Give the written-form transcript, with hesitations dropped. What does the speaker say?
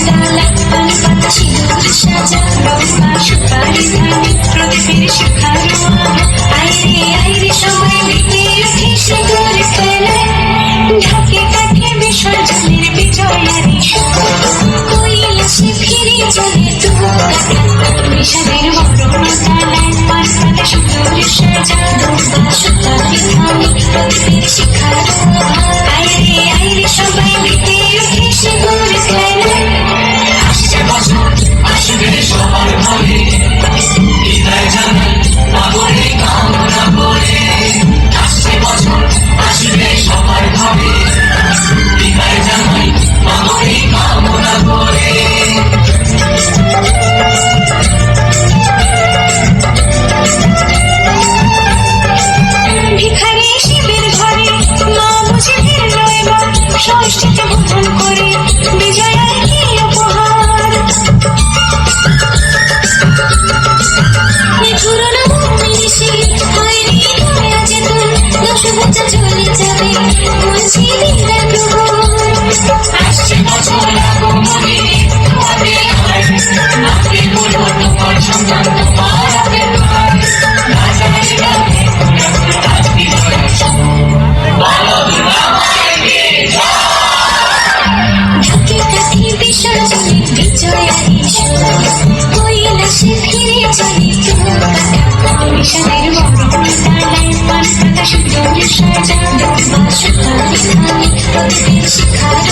ডালা পান পাতা সিঁদুর সাজা লম্বা সুপারি ধানে প্রদীপের শিখারো আইরে সবাই মেতে উঠে সিঁদুর খেলায় ঢাকে কাঠে বিসর্জনের বিজয়ারি কৈলাসে ফিরে চলে বিষাদের বরণ ডালায় পান পাতা সিঁদুর সাজা লম্বা সুপারি ধানে প্রদীপের শিখারো আইরে সবাই মেতে উঠে সিঁদুর খেলায় আসছে বছর আসবে সবার ঘরে বিদায় জানাই মাগরে কামনা করে আসছে বছর আসবে সবার ঘরে বিদায় জানাই মাগরে কামনা করে ভিখারি শিবের ঘরে মা বুঝে ফিরল এবার ষষ্ঠীতে বোধন করে বিজয়ার কি উপহার পুরনো মিশে হয়নি দয়া যেতুন দশ বছর চলে যাবে বলছি বিদায় প্রভু আসছে বছর আগমনে হবে আয় নাকে বলো তোমার সন্তান তোমার হবে ভাই না জানি যাবে আজ বিজয় বলো দুর্গা মায়ের ঢাকে কাঠে বিসর্জনে বিজয়ারি কৈলাসে ফিরে চলে বিষাদের বরণ ডালায় পান পাতা সিঁদুর সাজা লম্বা সুপারি ধানে প্রদীপের শিখারো